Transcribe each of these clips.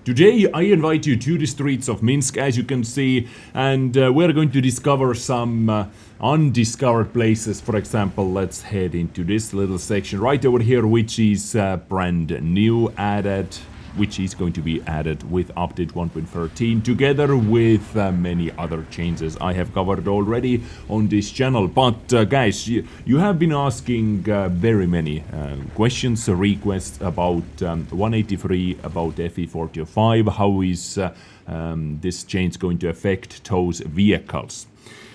Today I invite you to the streets of Minsk, as you can see, and we're going to discover some undiscovered places. For example, let's head into this little section right over here, which is brand new added, which is going to be added with update 1.13 together with many other changes I have covered already on this channel. But guys, you have been asking very many questions, requests about 183, about FV4005, how is this change going to affect those vehicles.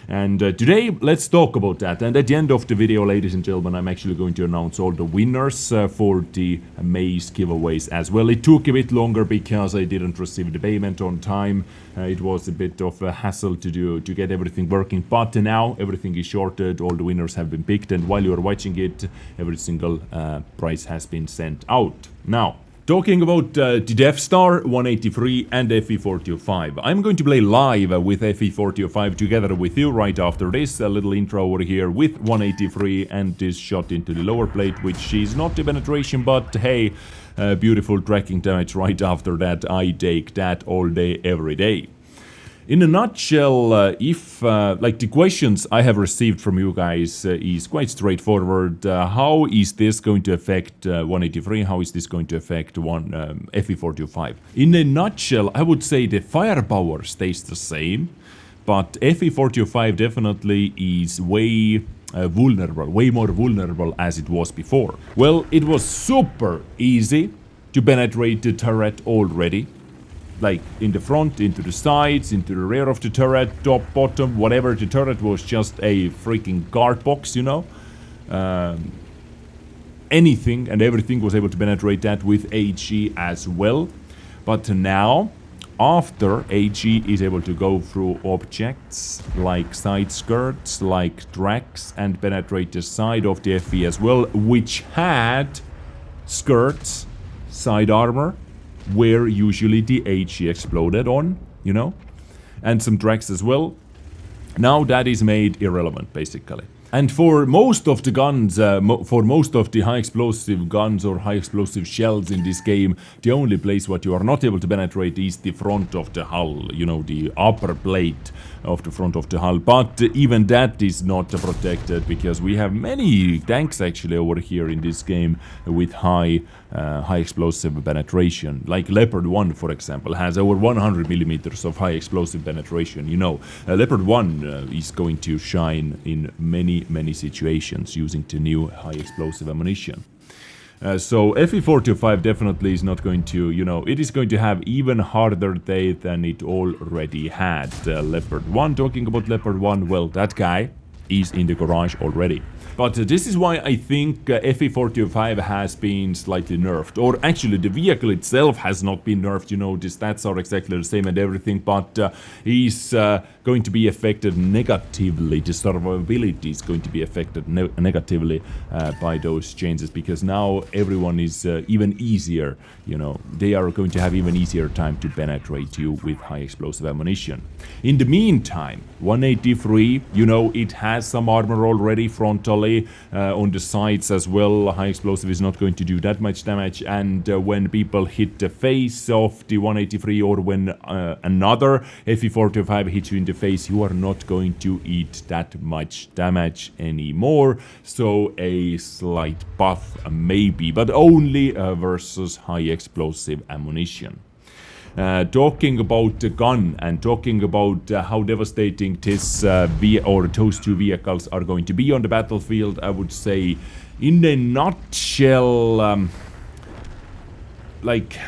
And today, let's talk about that. And at the end of the video, ladies and gentlemen, I'm actually going to announce all the winners for the maze giveaways as well. It took a bit longer because I didn't receive the payment on time. It was a bit of a hassle to get everything working. But now, everything is sorted, all the winners have been picked. And while you're watching it, every single prize has been sent out. Now, talking about the Death Star, 183 and FV4005. I'm going to play live with FV4005 together with you right after this. A little intro over here with 183 and this shot into the lower plate, which is not the penetration, but hey, beautiful tracking damage right after that. I take that all day, every day. In a nutshell, if like the questions I have received from you guys is quite straightforward. How is this going to affect 183? How is this going to affect FV4005? In a nutshell, I would say the firepower stays the same, but FV4005 definitely is way vulnerable, way more vulnerable as it was before. Well, it was super easy to penetrate the turret already. Like in the front, into the sides, into the rear of the turret, top, bottom, whatever. The turret was just a freaking guard box, you know. Anything and everything was able to penetrate that with HE as well. But now, after HE is able to go through objects like side skirts, like tracks, and penetrate the side of the FV as well, which had skirts, side armor, where usually the HE exploded on, you know, and some tracks as well. Now that is made irrelevant, basically. And for most of the guns, for most of the high explosive guns or high explosive shells in this game, the only place what you are not able to penetrate is the front of the hull, you know, the upper plate of the front of the hull. But even that is not protected because we have many tanks actually over here in this game with high explosive penetration. Like Leopard 1, for example, has over 100 millimeters of high explosive penetration. You know, Leopard 1 is going to shine in many situations using the new high explosive ammunition. So FV4005 definitely is not going to, you know, it is going to have even harder day than it already had. Leopard 1, talking about Leopard 1, well, that guy is in the garage already. But this is why I think FV4005 has been slightly nerfed. Or actually the vehicle itself has not been nerfed, you know, the stats are exactly the same and everything, but he's going to be affected negatively. The survivability is going to be affected negatively by those changes, because now everyone is even easier, you know, they are going to have even easier time to penetrate you with high explosive ammunition. In the meantime, 183, you know, it has some armor already frontally. On the sides as well. High explosive is not going to do that much damage, and when people hit the face of the 183 or when another FV4005 hits you in the face, you are not going to eat that much damage anymore. So a slight buff maybe, but only versus high explosive ammunition. Talking about the gun and talking about how devastating this those two vehicles are going to be on the battlefield, I would say, in a nutshell, like,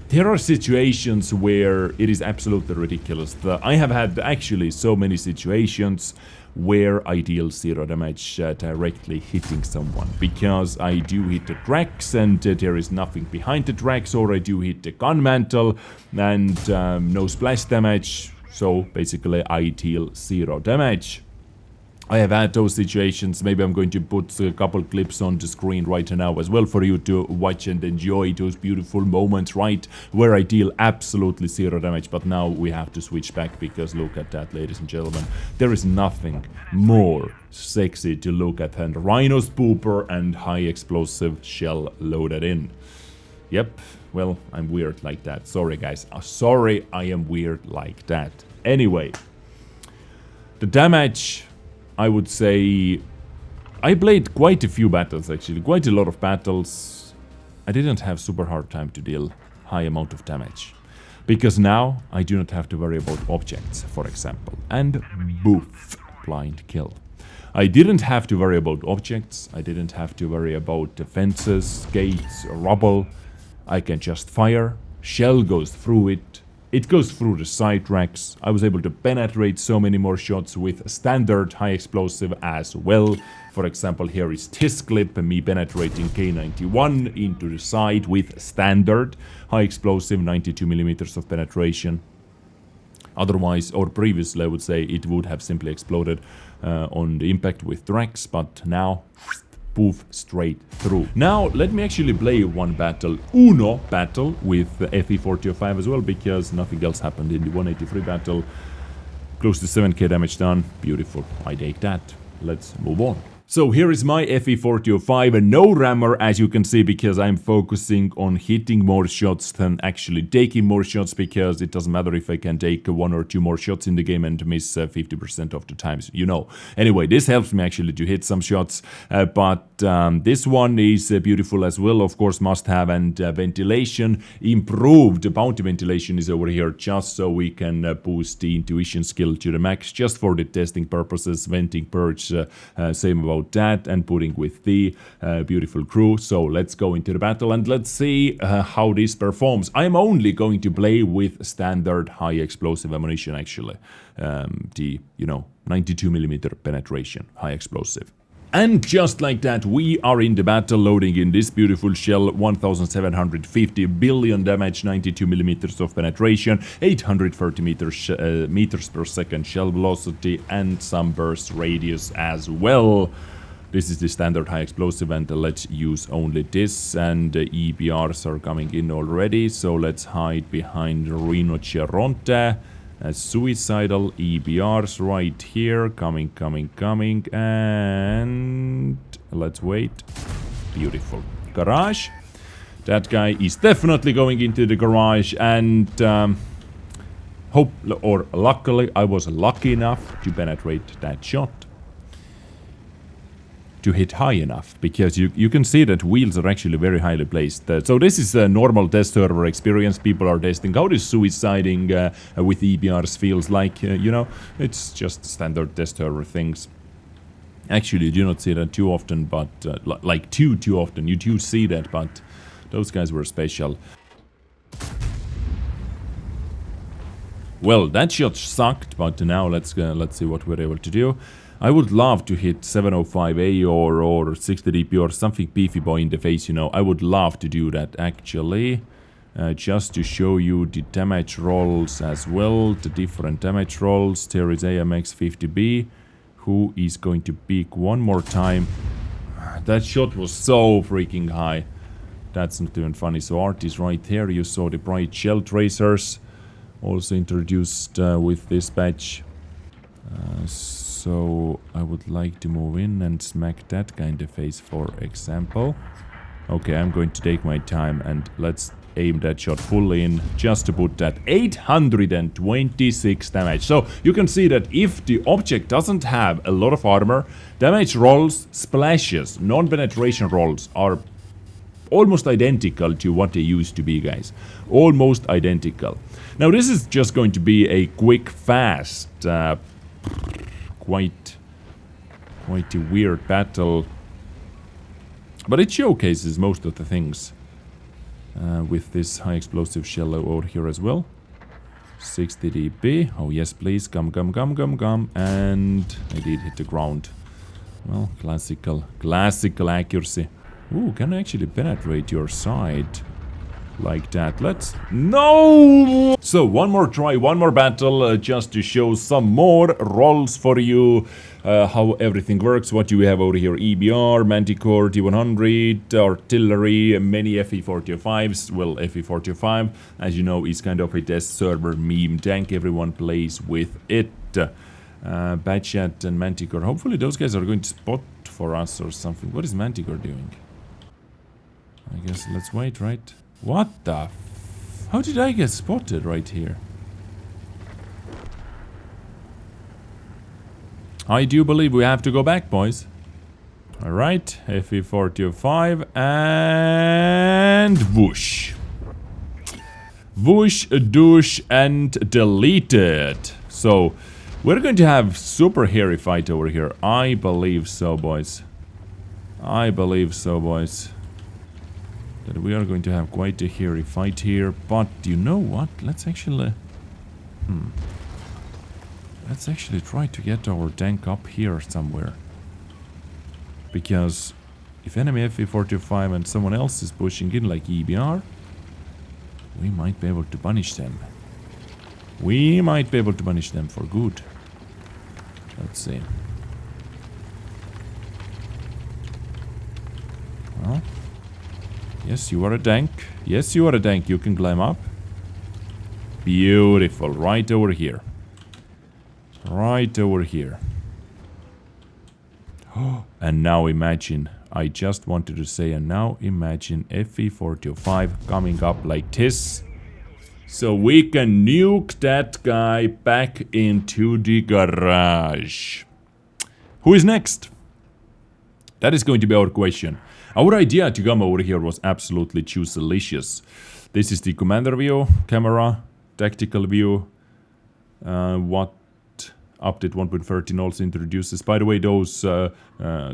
there are situations where it is absolutely ridiculous. I have had actually so many situations where I deal 0 damage directly hitting someone, because I do hit the tracks and there is nothing behind the tracks, or I do hit the gun mantle and no splash damage, so basically I deal 0 damage. I have had those situations. Maybe I'm going to put a couple clips on the screen right now as well for you to watch and enjoy those beautiful moments, right, where I deal absolutely 0 damage. But now we have to switch back, because look at that, ladies and gentlemen. There is nothing more sexy to look at than Rhino's pooper and high explosive shell loaded in. Yep, Well, I'm weird like that. Sorry, guys. Sorry, I am weird like that. Anyway, the damage, I would say... I played quite a few battles, actually. Quite a lot of battles. I didn't have super hard time to deal high amount of damage. Because now, I do not have to worry about objects, for example. And boof, blind kill. I didn't have to worry about objects. I didn't have to worry about defenses, gates, rubble. I can just fire. Shell goes through it. It goes through the side racks. I was able to penetrate so many more shots with standard high explosive as well. For example, here is this clip, me penetrating K91 into the side with standard high explosive, 92mm of penetration. Otherwise, or previously, I would say it would have simply exploded on the impact with the racks, but now... poof, straight through. Now, let me actually play one battle, Uno battle, with FV4005 as well, because nothing else happened in the 183 battle. Close to 7k damage done. Beautiful. I take that. Let's move on. So here is my FV4005, no rammer as you can see, because I'm focusing on hitting more shots than actually taking more shots, because it doesn't matter if I can take 1 or 2 more shots in the game and miss 50% of the times, you know. Anyway, this helps me actually to hit some shots, but this one is beautiful as well, of course, must have, and ventilation improved. Bounty ventilation is over here just so we can boost the intuition skill to the max, just for the testing purposes. Venting purge, same about that, and putting with the beautiful crew. So let's go into the battle and let's see how this performs. I'm only going to play with standard high explosive ammunition actually. The, you know, 92mm penetration high explosive. And just like that, we are in the battle, loading in this beautiful shell, 1750 billion damage, 92mm of penetration, 830 meters per second shell velocity, and some burst radius as well. This is the standard high explosive, and let's use only this, and EBRs are coming in already, so let's hide behind Rinoceronte. Suicidal EBRs right here, coming, and let's wait. Beautiful. Garage. That guy is definitely going into the garage, and luckily, I was lucky enough to penetrate that shot. To hit high enough, because you can see that wheels are actually very highly placed. So this is a normal test server experience. People are testing how this suiciding with EBRs feels like. You know, it's just standard test server things. Actually, you do not see that too often, but like too often. You do see that, but those guys were special. Well, that shot sucked, but now let's see what we're able to do. I would love to hit 705A or 60 DP or something beefy boy in the face, you know. I would love to do that, actually. Just to show you the damage rolls as well, the different damage rolls. There is AMX50B, who is going to peek one more time. That shot was so freaking high. That's not even funny. So Art is right here. You saw the bright shell tracers, also introduced with this patch. So I would like to move in and smack that guy in the face, for example. Okay, I'm going to take my time and let's aim that shot fully in, just to put that 826 damage. So you can see that if the object doesn't have a lot of armor, damage rolls, splashes, non-penetration rolls are almost identical to what they used to be, guys. Almost identical. Now this is just going to be a quick, fast, quite a weird battle, but it showcases most of the things with this high explosive shell over here as well. 60 dB. Oh yes, please, come, and I did hit the ground. Well, classical accuracy. Ooh, can I actually penetrate your side like that? Let's... No! So, one more try, one more battle, just to show some more rolls for you, how everything works. What do we have over here? EBR, Manticore, T100, artillery, many FV4005s. Well, FV4005, as you know, is kind of a test server meme tank. Everyone plays with it. Batchat and Manticore. Hopefully those guys are going to spot for us or something. What is Manticore doing? I guess let's wait, right? What the how did I get spotted right here? I do believe we have to go back, boys. Alright, FV4005 and whoosh. Whoosh, douche, and deleted. So, we're going to have super hairy fight over here. I believe so, boys. I believe so, boys. That we are going to have quite a hairy fight here. But, you know what? Let's actually... Let's actually try to get our tank up here somewhere. Because if enemy FV425 and someone else is pushing in like EBR, we might be able to punish them. We might be able to punish them for good. Let's see. Well, yes, you are a tank. Yes, you are a tank. You can climb up. Beautiful. Right over here. Right over here. And now imagine, I just wanted to say, and now imagine FV4005 coming up like this. So we can nuke that guy back into the garage. Who is next? That is going to be our question. Our idea to come over here was absolutely delicious. This is the commander view, camera, tactical view. What update 1.13 also introduces. By the way, those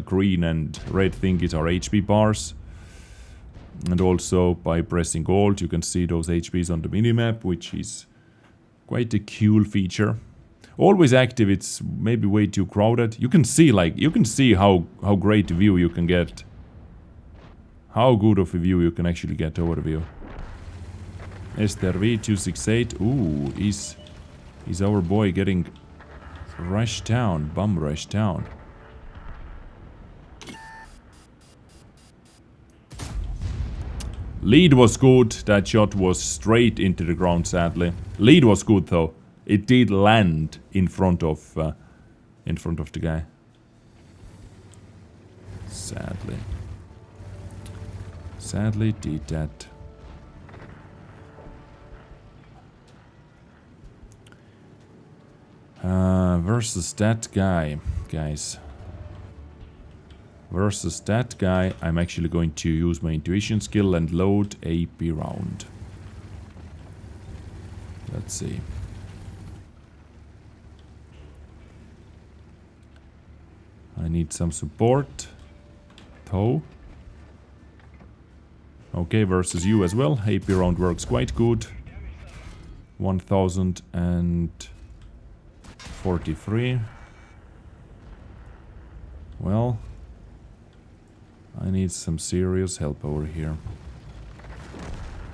green and red thingies are HP bars. And also by pressing Alt you can see those HPs on the minimap, which is quite a cool feature. Always active, it's maybe way too crowded. You can see how great a view you can get. How good of a view you can actually get over the view. FV215b. Ooh, is our boy getting rushed down, bum rushed down. Lead was good, that shot was straight into the ground sadly. Lead was good though, it did land in front of the guy. Sadly. Sadly did that. Versus that guy, guys. Versus that guy, I'm actually going to use my intuition skill and load a B round. Let's see. I need some support. Toe. Okay, versus you as well. AP round works quite good. 1043. Well, I need some serious help over here.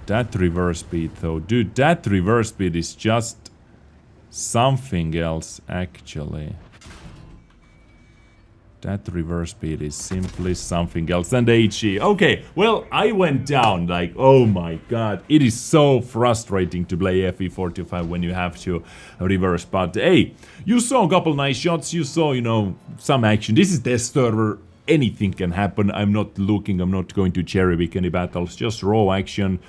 That reverse speed though. Dude, that reverse speed is just something else actually. That reverse speed is simply something else. And HE. Okay, well, I went down like, oh my god. It is so frustrating to play FV45 when you have to reverse. But hey, you saw a couple nice shots. You saw, you know, some action. This is test server. Anything can happen. I'm not going to cherry pick any battles. Just raw action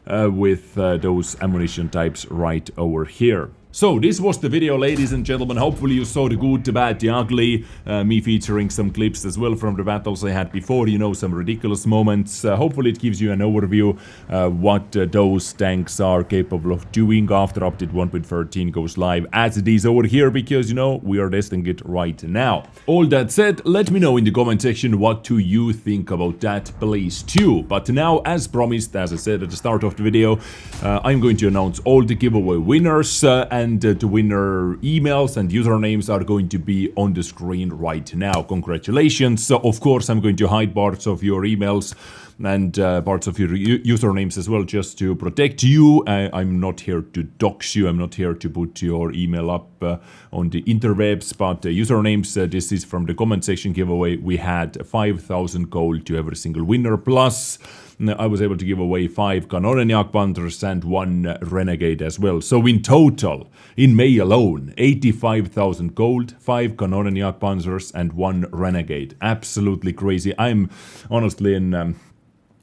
with those ammunition types right over here. So this was the video, ladies and gentlemen. Hopefully you saw the good, the bad, the ugly. Me featuring some clips as well from the battles I had before, you know, some ridiculous moments. Hopefully it gives you an overview what those tanks are capable of doing after update 1.13 goes live as it is over here, because, you know, we are testing it right now. All that said, let me know in the comment section what do you think about that, please too. But now, as promised, as I said at the start of the video, I'm going to announce all the giveaway winners and the winner emails and usernames are going to be on the screen right now. Congratulations. So of course I'm going to hide parts of your emails and parts of your usernames as well, just to protect you. I'm not here to dox you. I'm not here to put your email up on the interwebs, but usernames, this is from the comment section giveaway. We had 5,000 gold to every single winner, plus I was able to give away 5 Kanonenjak Panthers and 1 Renegade as well. So in total, in May alone, 85,000 gold, 5 Kanonenjak Panthers and 1 Renegade. Absolutely crazy. I'm honestly in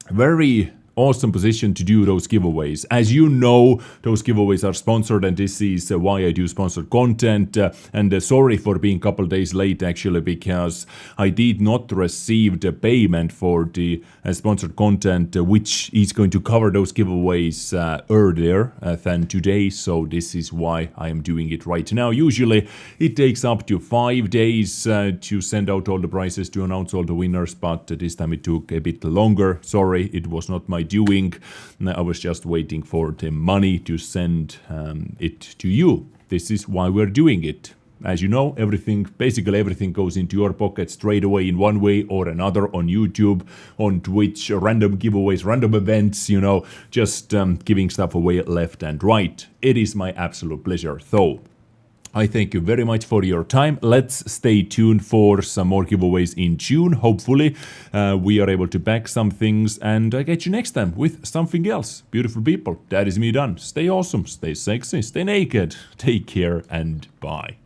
very awesome position to do those giveaways. As you know, those giveaways are sponsored, and this is why I do sponsored content. And sorry for being a couple days late, actually, because I did not receive the payment for the sponsored content, which is going to cover those giveaways earlier than today. So this is why I am doing it right now. Usually it takes up to 5 days to send out all the prizes, to announce all the winners, but this time it took a bit longer. Sorry, it was not my doing. I was just waiting for the money to send it to you. This is why we're doing it. As you know, basically everything goes into your pocket straight away in one way or another, on YouTube, on Twitch, random giveaways, random events, just giving stuff away left and right. It is my absolute pleasure. So, I thank you very much for your time. Let's stay tuned for some more giveaways in June. Hopefully, we are able to back some things, and I get you next time with something else. Beautiful people, that is me done. Stay awesome, stay sexy, stay naked. Take care, and bye.